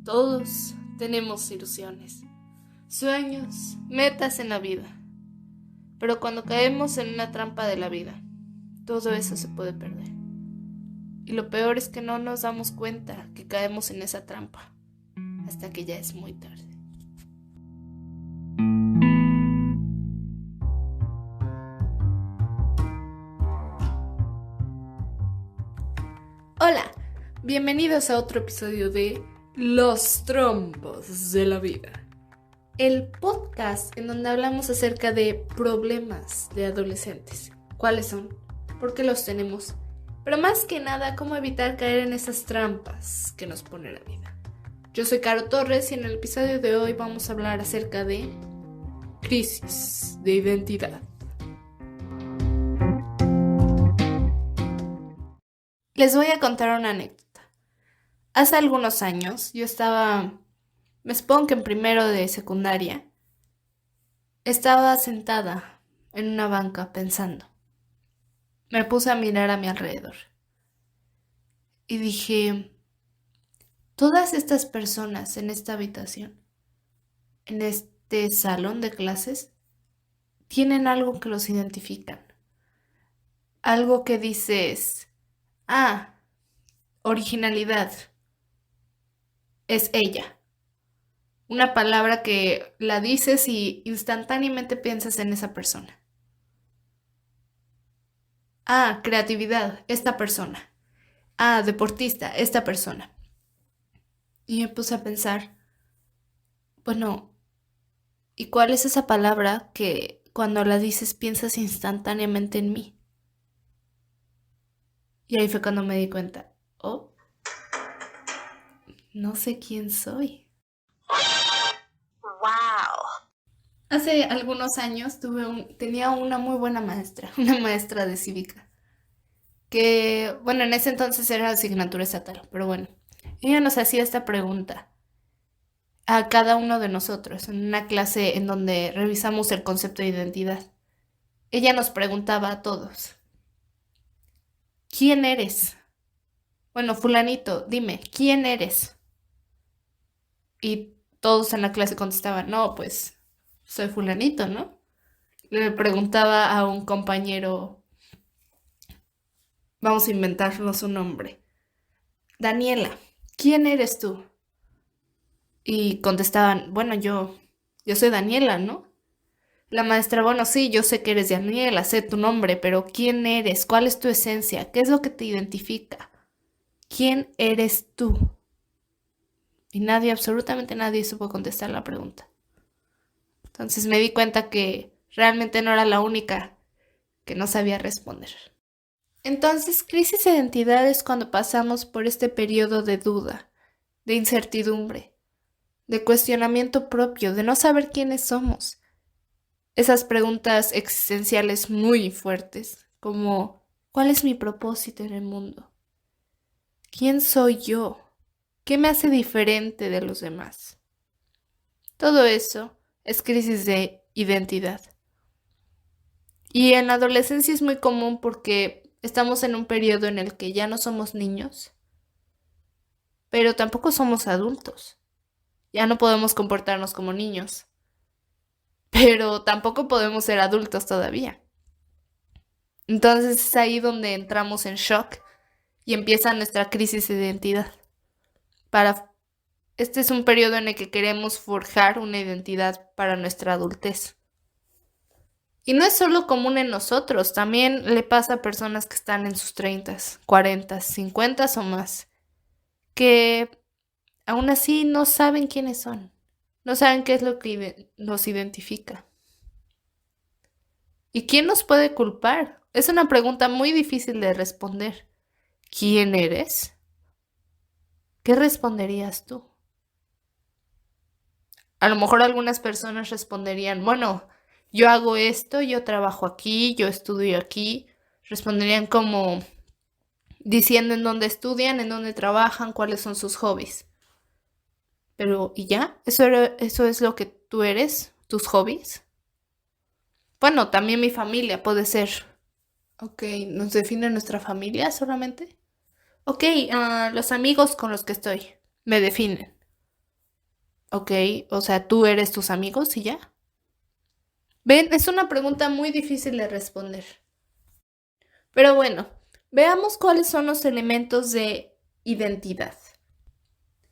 Todos tenemos ilusiones, sueños, metas en la vida. Pero cuando caemos en una trampa de la vida, todo eso se puede perder. Y lo peor es que no nos damos cuenta que caemos en esa trampa hasta que ya es muy tarde. Hola, bienvenidos a otro episodio de Los trompos de la vida. El podcast en donde hablamos acerca de problemas de adolescentes. ¿Cuáles son? ¿Por qué los tenemos? Pero más que nada, cómo evitar caer en esas trampas que nos pone la vida. Yo soy Caro Torres y en el episodio de hoy vamos a hablar acerca de crisis de identidad. Les voy a contar una anécdota. Hace algunos años me supongo que en primero de secundaria, estaba sentada en una banca pensando. Me puse a mirar a mi alrededor y dije, todas estas personas en esta habitación, en este salón de clases, tienen algo que los identifican. Algo que dices, originalidad, es ella. Una palabra que la dices y instantáneamente piensas en esa persona. Creatividad, esta persona. Deportista, esta persona. Y me puse a pensar, bueno, ¿y cuál es esa palabra que cuando la dices piensas instantáneamente en mí? Y ahí fue cuando me di cuenta, no sé quién soy. ¡Wow! Hace algunos años tenía una muy buena maestra, una maestra de cívica, que, bueno, en ese entonces era asignatura estatal, pero bueno, ella nos hacía esta pregunta a cada uno de nosotros en una clase en donde revisamos el concepto de identidad. Ella nos preguntaba a todos, ¿quién eres? Bueno, fulanito, dime, ¿quién eres? Y todos en la clase contestaban, no, pues soy fulanito, ¿no? Le preguntaba a un compañero, vamos a inventarnos un nombre. Daniela, ¿quién eres tú? Y contestaban, bueno, yo soy Daniela, ¿no? La maestra, bueno, sí, yo sé que eres Daniela, sé tu nombre, pero ¿quién eres? ¿Cuál es tu esencia? ¿Qué es lo que te identifica? ¿Quién eres tú? Y nadie, absolutamente nadie supo contestar la pregunta. Entonces me di cuenta que realmente no era la única que no sabía responder. Entonces, crisis de identidad es cuando pasamos por este periodo de duda, de incertidumbre, de cuestionamiento propio, de no saber quiénes somos. Esas preguntas existenciales muy fuertes, como ¿cuál es mi propósito en el mundo? ¿Quién soy yo? ¿Qué me hace diferente de los demás? Todo eso es crisis de identidad. Y en la adolescencia es muy común porque estamos en un periodo en el que ya no somos niños, pero tampoco somos adultos. Ya no podemos comportarnos como niños, pero tampoco podemos ser adultos todavía. Entonces es ahí donde entramos en shock y empieza nuestra crisis de identidad. Este es un periodo en el que queremos forjar una identidad para nuestra adultez. Y no es solo común en nosotros, también le pasa a personas que están en sus 30, 40, 50 o más, que aún así no saben quiénes son, no saben qué es lo que los identifica. ¿Y quién nos puede culpar? Es una pregunta muy difícil de responder. ¿Quién eres? ¿Qué responderías tú? A lo mejor algunas personas responderían, bueno, yo hago esto, yo trabajo aquí, yo estudio aquí. Responderían como diciendo en dónde estudian, en dónde trabajan, cuáles son sus hobbies. Pero, ¿y ya? ¿Eso es lo que tú eres? ¿Tus hobbies? Bueno, también mi familia puede ser. Ok, ¿nos define nuestra familia solamente? Ok, los amigos con los que estoy me definen. Ok, o sea, tú eres tus amigos y ya. Ven, es una pregunta muy difícil de responder. Pero bueno, veamos cuáles son los elementos de identidad.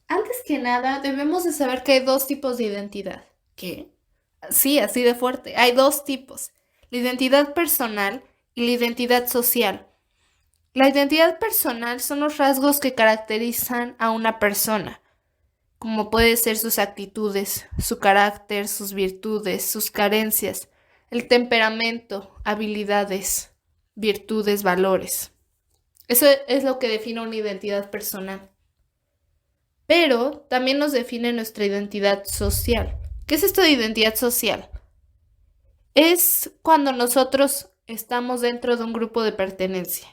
Antes que nada, debemos de saber que hay dos tipos de identidad. ¿Qué? Sí, así de fuerte. Hay dos tipos. La identidad personal y la identidad social. La identidad personal son los rasgos que caracterizan a una persona, como puede ser sus actitudes, su carácter, sus virtudes, sus carencias, el temperamento, habilidades, virtudes, valores. Eso es lo que define una identidad personal. Pero también nos define nuestra identidad social. ¿Qué es esto de identidad social? Es cuando nosotros estamos dentro de un grupo de pertenencia,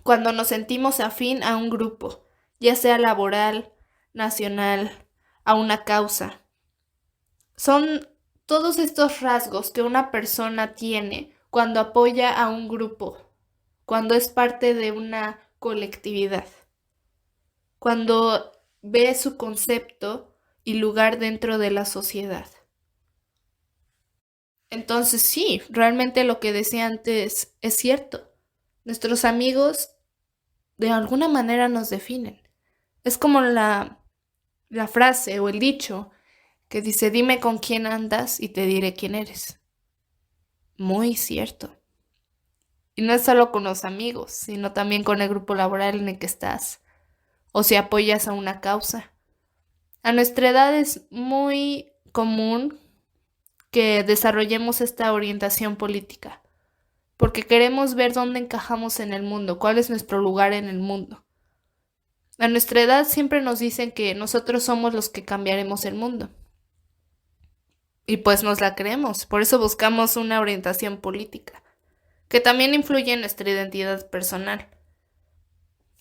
cuando nos sentimos afín a un grupo, ya sea laboral, nacional, a una causa. Son todos estos rasgos que una persona tiene cuando apoya a un grupo, cuando es parte de una colectividad, cuando ve su concepto y lugar dentro de la sociedad. Entonces sí, realmente lo que decía antes es cierto. Nuestros amigos de alguna manera nos definen. Es como la frase o el dicho que dice, dime con quién andas y te diré quién eres. Muy cierto. Y no es solo con los amigos, sino también con el grupo laboral en el que estás, o si apoyas a una causa. A nuestra edad es muy común que desarrollemos esta orientación política, porque queremos ver dónde encajamos en el mundo, cuál es nuestro lugar en el mundo. A nuestra edad siempre nos dicen que nosotros somos los que cambiaremos el mundo. Y pues nos la creemos, por eso buscamos una orientación política, que también influye en nuestra identidad personal.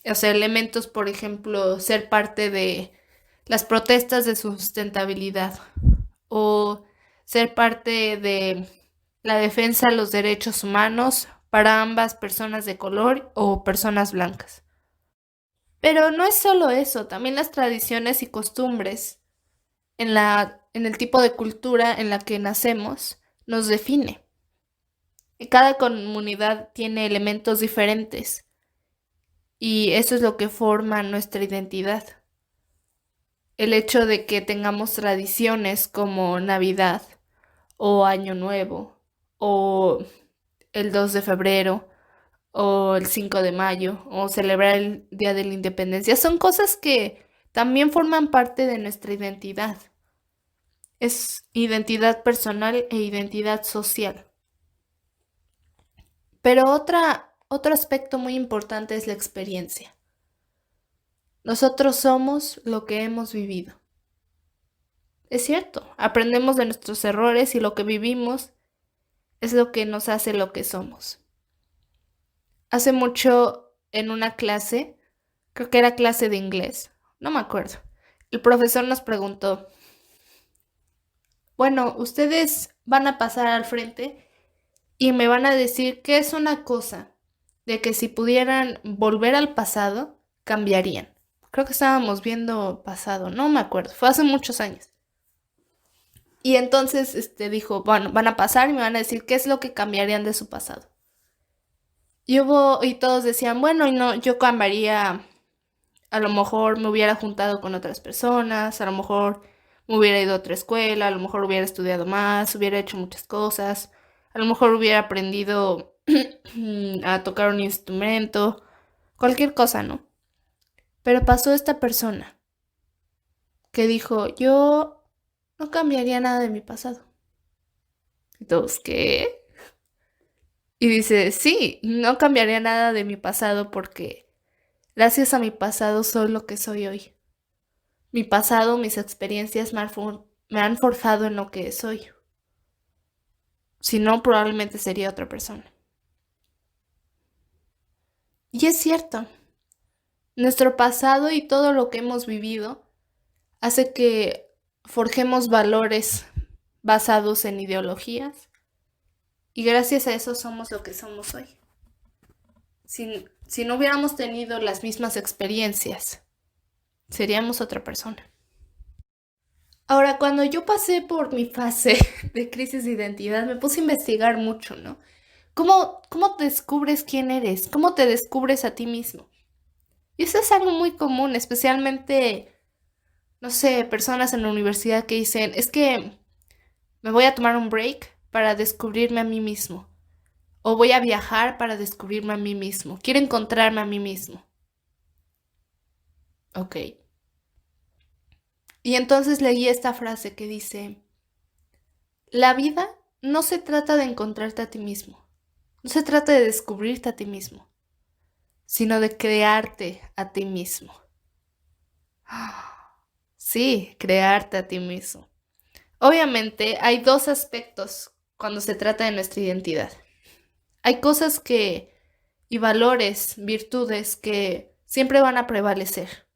O sea, elementos, por ejemplo, ser parte de las protestas de sustentabilidad o ser parte de la defensa de los derechos humanos para ambas personas de color o personas blancas. Pero no es solo eso, también las tradiciones y costumbres en el tipo de cultura en la que nacemos nos define. Y cada comunidad tiene elementos diferentes y eso es lo que forma nuestra identidad. El hecho de que tengamos tradiciones como Navidad o Año Nuevo o el 2 de febrero o el 5 de mayo o celebrar el Día de la Independencia son cosas que también forman parte de nuestra identidad. Es identidad personal e identidad social. Pero otro aspecto muy importante es la experiencia. Nosotros somos lo que hemos vivido. Es cierto, aprendemos de nuestros errores y lo que vivimos es lo que nos hace lo que somos. Hace mucho en una clase, creo que era clase de inglés, no me acuerdo, el profesor nos preguntó, bueno, ustedes van a pasar al frente y me van a decir qué es una cosa de que si pudieran volver al pasado, cambiarían. Creo que estábamos viendo pasado, no me acuerdo, fue hace muchos años. Y entonces dijo, bueno, van a pasar y me van a decir qué es lo que cambiarían de su pasado. Y todos decían, bueno, y no, yo cambiaría, a lo mejor me hubiera juntado con otras personas, a lo mejor me hubiera ido a otra escuela, a lo mejor hubiera estudiado más, hubiera hecho muchas cosas, a lo mejor hubiera aprendido a tocar un instrumento, cualquier cosa, ¿no? Pero pasó esta persona que dijo, yo no cambiaría nada de mi pasado. Y todos, ¿qué? Y dice, sí, no cambiaría nada de mi pasado porque gracias a mi pasado soy lo que soy hoy. Mi pasado, mis experiencias me han forjado en lo que soy. Si no, probablemente sería otra persona. Y es cierto, nuestro pasado y todo lo que hemos vivido hace que forjemos valores basados en ideologías y gracias a eso somos lo que somos hoy. Si no hubiéramos tenido las mismas experiencias, seríamos otra persona. Ahora, cuando yo pasé por mi fase de crisis de identidad, me puse a investigar mucho, ¿no? ¿Cómo descubres quién eres? ¿Cómo te descubres a ti mismo? Y eso es algo muy común, especialmente, no sé, personas en la universidad que dicen, es que me voy a tomar un break para descubrirme a mí mismo. O voy a viajar para descubrirme a mí mismo. Quiero encontrarme a mí mismo. Ok. Y entonces leí esta frase que dice, la vida no se trata de encontrarte a ti mismo. No se trata de descubrirte a ti mismo, sino de crearte a ti mismo. Sí, crearte a ti mismo. Obviamente hay dos aspectos cuando se trata de nuestra identidad. Hay cosas y valores, virtudes que siempre van a prevalecer.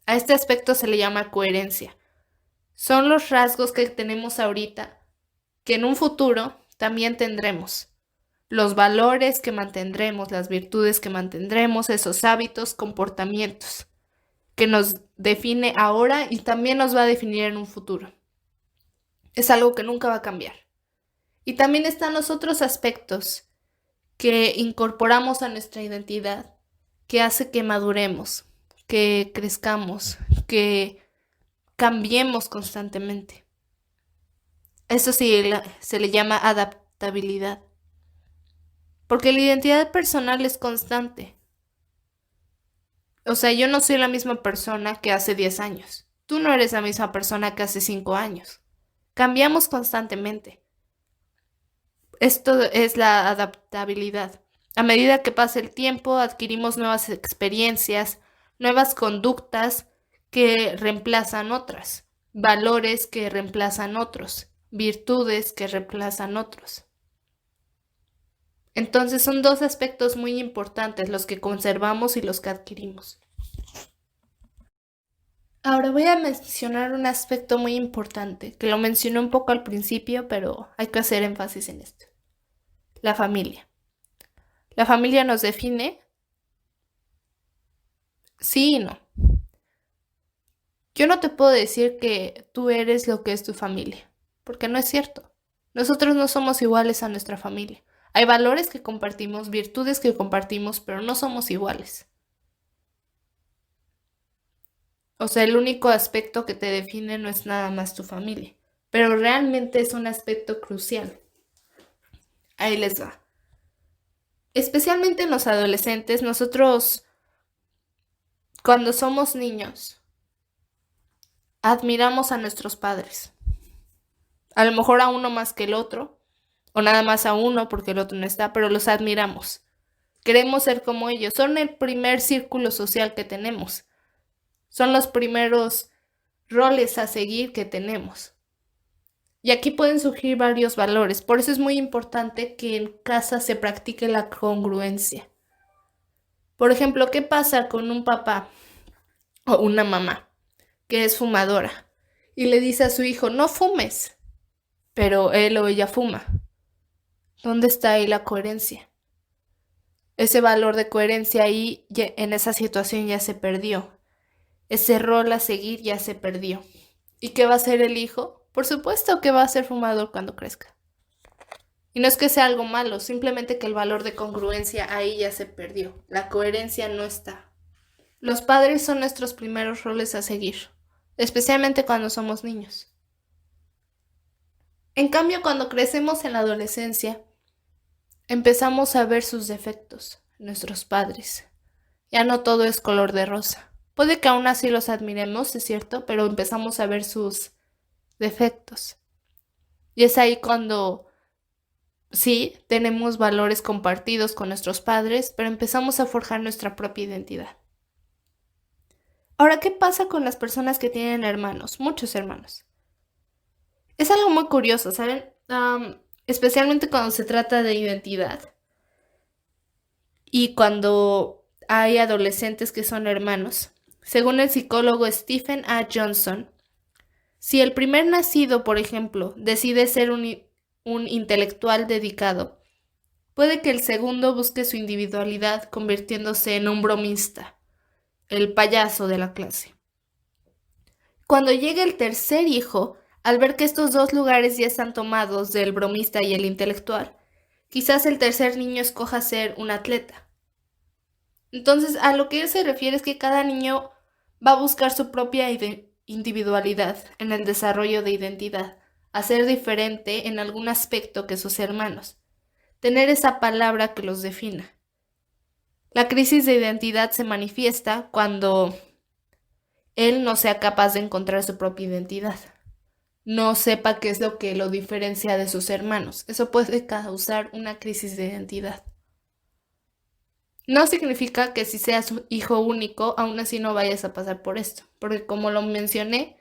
A este aspecto se le llama coherencia. Son los rasgos que tenemos ahorita que en un futuro también tendremos. Los valores que mantendremos, las virtudes que mantendremos, esos hábitos, comportamientos que nos define ahora y también nos va a definir en un futuro. Es algo que nunca va a cambiar. Y también están los otros aspectos que incorporamos a nuestra identidad, que hace que maduremos, que crezcamos, que cambiemos constantemente. Eso sí, se le llama adaptabilidad. Porque la identidad personal es constante. O sea, yo no soy la misma persona que hace 10 años. Tú no eres la misma persona que hace 5 años. Cambiamos constantemente. Esto es la adaptabilidad. A medida que pasa el tiempo, adquirimos nuevas experiencias, nuevas conductas que reemplazan otras, valores que reemplazan otros, virtudes que reemplazan otros. Entonces son dos aspectos muy importantes, los que conservamos y los que adquirimos. Ahora voy a mencionar un aspecto muy importante, que lo mencioné un poco al principio, pero hay que hacer énfasis en esto. La familia. La familia nos define, sí y no. Yo no te puedo decir que tú eres lo que es tu familia, porque no es cierto. Nosotros no somos iguales a nuestra familia. Hay valores que compartimos, virtudes que compartimos, pero no somos iguales. O sea, el único aspecto que te define no es nada más tu familia, pero realmente es un aspecto crucial. Ahí les va. Especialmente en los adolescentes, nosotros, cuando somos niños, admiramos a nuestros padres. A lo mejor a uno más que el otro, o nada más a uno porque el otro no está, pero los admiramos. Queremos ser como ellos. Son el primer círculo social que tenemos. Son los primeros roles a seguir que tenemos. Y aquí pueden surgir varios valores. Por eso es muy importante que en casa se practique la congruencia. Por ejemplo, ¿qué pasa con un papá o una mamá que es fumadora y le dice a su hijo, no fumes, pero él o ella fuma? ¿Dónde está ahí la coherencia? Ese valor de coherencia ahí en esa situación ya se perdió. Ese rol a seguir ya se perdió. ¿Y qué va a hacer el hijo? Por supuesto que va a ser fumador cuando crezca. Y no es que sea algo malo, simplemente que el valor de congruencia ahí ya se perdió. La coherencia no está. Los padres son nuestros primeros roles a seguir, especialmente cuando somos niños. En cambio, cuando crecemos en la adolescencia, empezamos a ver sus defectos, nuestros padres. Ya no todo es color de rosa. Puede que aún así los admiremos, es cierto, pero empezamos a ver sus defectos. Y es ahí cuando sí tenemos valores compartidos con nuestros padres, pero empezamos a forjar nuestra propia identidad. Ahora, ¿qué pasa con las personas que tienen hermanos? Muchos hermanos. Es algo muy curioso, ¿saben? Especialmente cuando se trata de identidad y cuando hay adolescentes que son hermanos. Según el psicólogo Stephen A. Johnson, si el primer nacido, por ejemplo, decide ser un intelectual dedicado, puede que el segundo busque su individualidad convirtiéndose en un bromista, el payaso de la clase. Cuando llegue el tercer hijo, Al ver que estos dos lugares ya están tomados del bromista y el intelectual, quizás el tercer niño escoja ser un atleta. Entonces, a lo que él se refiere es que cada niño va a buscar su propia individualidad en el desarrollo de identidad, a ser diferente en algún aspecto que sus hermanos, tener esa palabra que los defina. La crisis de identidad se manifiesta cuando él no sea capaz de encontrar su propia identidad, no sepa qué es lo que lo diferencia de sus hermanos. Eso puede causar una crisis de identidad. No significa que si seas un hijo único, aún así no vayas a pasar por esto, porque como lo mencioné,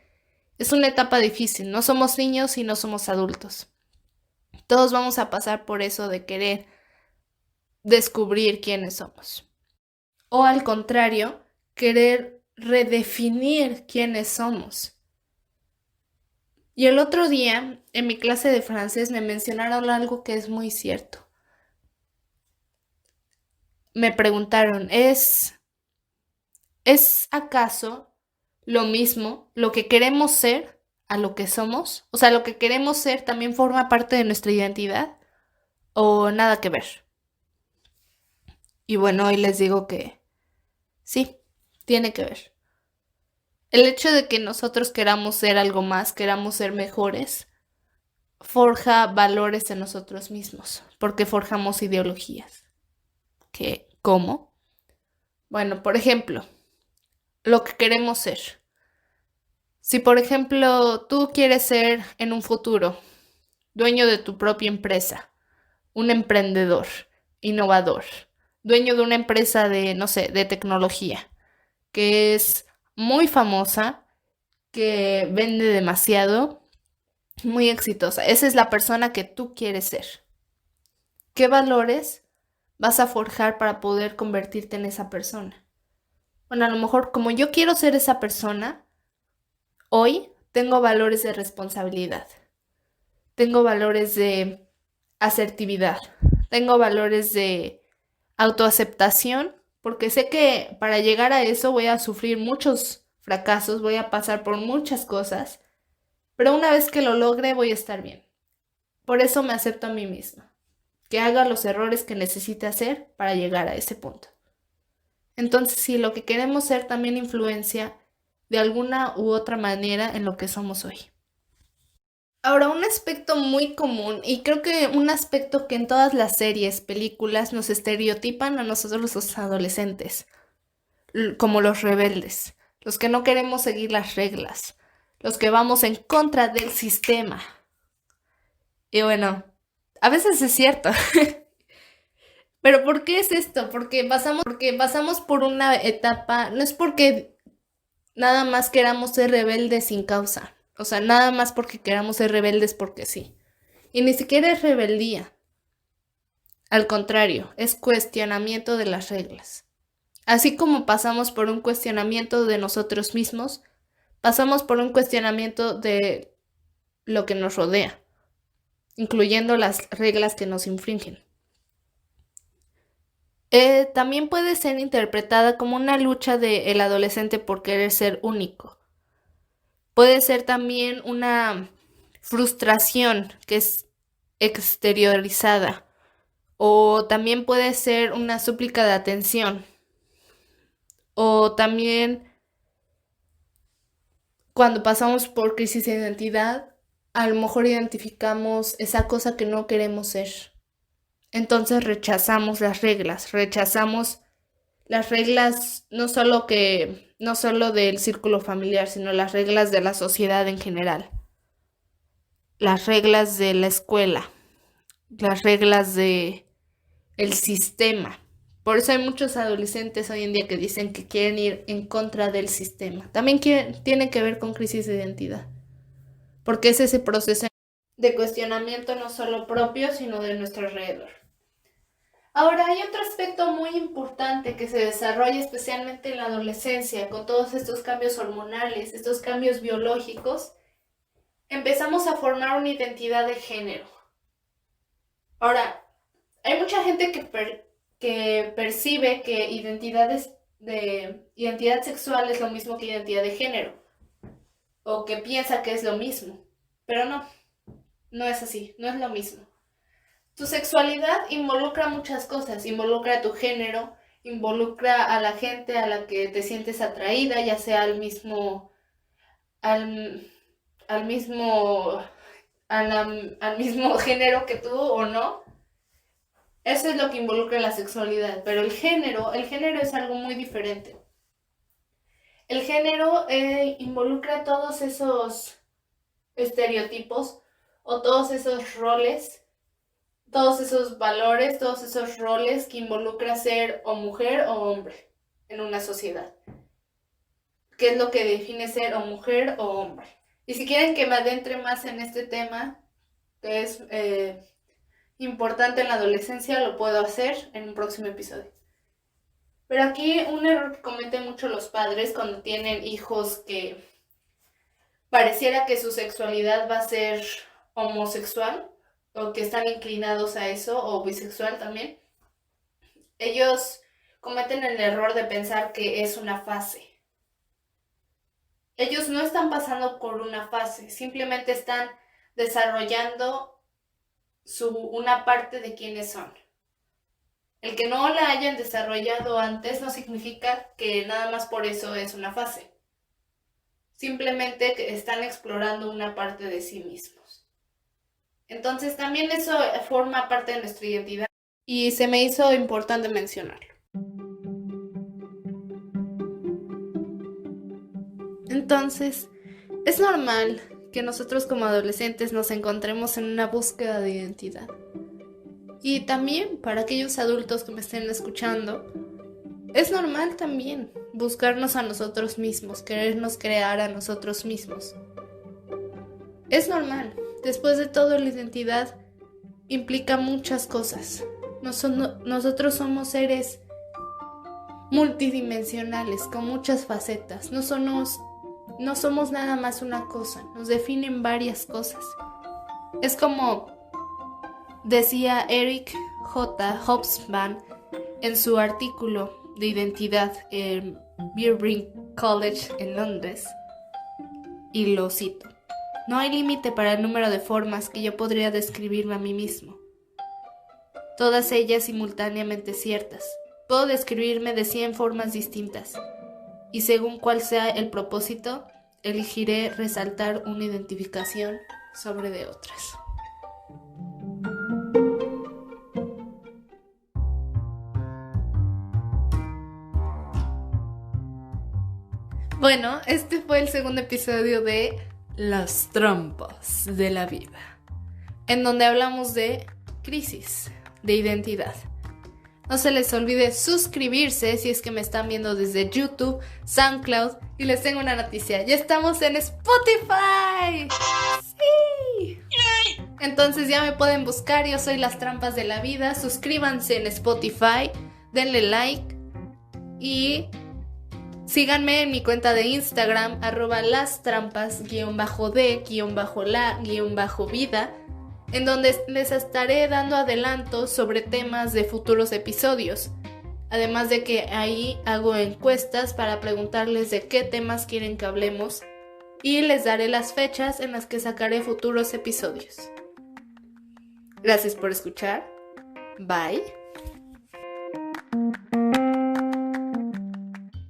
es una etapa difícil, no somos niños y no somos adultos. Todos vamos a pasar por eso de querer descubrir quiénes somos. O al contrario, querer redefinir quiénes somos. Y el otro día, en mi clase de francés, me mencionaron algo que es muy cierto. Me preguntaron, ¿es acaso lo mismo lo que queremos ser a lo que somos? O sea, lo que queremos ser también forma parte de nuestra identidad o nada que ver. Y bueno, hoy les digo que sí, tiene que ver. El hecho de que nosotros queramos ser algo más, queramos ser mejores, forja valores en nosotros mismos, porque forjamos ideologías. ¿Qué? ¿Cómo? Bueno, por ejemplo, lo que queremos ser. Si, por ejemplo, tú quieres ser en un futuro dueño de tu propia empresa, un emprendedor, innovador, dueño de una empresa de, no sé, de tecnología, que es muy famosa, que vende demasiado, muy exitosa. Esa es la persona que tú quieres ser. ¿Qué valores vas a forjar para poder convertirte en esa persona? Bueno, a lo mejor como yo quiero ser esa persona, hoy tengo valores de responsabilidad, tengo valores de asertividad, tengo valores de autoaceptación, porque sé que para llegar a eso voy a sufrir muchos fracasos, voy a pasar por muchas cosas, pero una vez que lo logre voy a estar bien. Por eso me acepto a mí misma, que haga los errores que necesite hacer para llegar a ese punto. Entonces, si lo que queremos ser también influencia de alguna u otra manera en lo que somos hoy. Ahora, un aspecto muy común y creo que un aspecto que en todas las series, películas nos estereotipan a nosotros los adolescentes, como los rebeldes, los que no queremos seguir las reglas, los que vamos en contra del sistema. Y bueno, a veces es cierto. Pero ¿por qué es esto? Porque pasamos por una etapa, no es porque nada más queramos ser rebeldes sin causa. O sea, nada más porque queramos ser rebeldes porque sí. Y ni siquiera es rebeldía. Al contrario, es cuestionamiento de las reglas. Así como pasamos por un cuestionamiento de nosotros mismos, pasamos por un cuestionamiento de lo que nos rodea, incluyendo las reglas que nos infringen. También puede ser interpretada como una lucha del adolescente por querer ser único. Puede ser también una frustración que es exteriorizada o también puede ser una súplica de atención o también cuando pasamos por crisis de identidad, a lo mejor identificamos esa cosa que no queremos ser. Entonces rechazamos las reglas no solo del círculo familiar, sino las reglas de la sociedad en general, las reglas de la escuela, las reglas de el sistema. Por eso hay muchos adolescentes hoy en día que dicen que quieren ir en contra del sistema. También tiene que ver con crisis de identidad, porque es ese proceso de cuestionamiento no solo propio, sino de nuestro alrededor. Ahora, hay otro aspecto muy importante que se desarrolla especialmente en la adolescencia, con todos estos cambios hormonales, estos cambios biológicos, empezamos a formar una identidad de género. Ahora, hay mucha gente que percibe que identidad sexual es lo mismo que identidad de género, o que piensa que es lo mismo. Pero no es así, no es lo mismo. Tu sexualidad involucra muchas cosas, involucra tu género, involucra a la gente a la que te sientes atraída, ya sea al, al mismo, al mismo género que tú o no. Eso es lo que involucra la sexualidad, pero el género es algo muy diferente. El género involucra todos esos estereotipos o todos esos roles, todos esos valores, todos esos roles que involucra ser o mujer o hombre en una sociedad. ¿Qué es lo que define ser o mujer o hombre? Y si quieren que me adentre más en este tema, que es importante en la adolescencia, lo puedo hacer en un próximo episodio. Pero aquí un error que cometen mucho los padres cuando tienen hijos que pareciera que su sexualidad va a ser homosexual o que están inclinados a eso o bisexual también, ellos cometen el error de pensar que es una fase. Ellos no están pasando por una fase, simplemente están desarrollando una parte de quienes son. El que no la hayan desarrollado antes no significa que nada más por eso es una fase. Simplemente que están explorando una parte de sí mismos. Entonces también eso forma parte de nuestra identidad y se me hizo importante mencionarlo. Entonces, es normal que nosotros como adolescentes nos encontremos en una búsqueda de identidad. Y también para aquellos adultos que me estén escuchando, es normal también buscarnos a nosotros mismos, querernos crear a nosotros mismos. Es normal. Después de todo, la identidad implica muchas cosas. Nosotros somos seres multidimensionales, con muchas facetas. No somos nada más una cosa, nos definen varias cosas. Es como decía Eric J. Hobsbawm en su artículo de identidad en Birkbeck College en Londres, y lo cito: no hay límite para el número de formas que yo podría describirme a mí mismo, todas ellas simultáneamente ciertas. Puedo describirme de 100 formas distintas, y según cuál sea el propósito, elegiré resaltar una identificación sobre de otras. Bueno, este fue el segundo episodio de Las trampas de la vida, en donde hablamos de crisis de identidad. No se les olvide suscribirse si es que me están viendo desde YouTube, SoundCloud, y les tengo una noticia: ya estamos en Spotify. ¡Sí! Entonces ya me pueden buscar, yo soy Las Trampas de la Vida. Suscríbanse en Spotify, denle like y síganme en mi cuenta de Instagram, @lastrampas_de_la_vida, en donde les estaré dando adelantos sobre temas de futuros episodios. Además de que ahí hago encuestas para preguntarles de qué temas quieren que hablemos, y les daré las fechas en las que sacaré futuros episodios. Gracias por escuchar. Bye.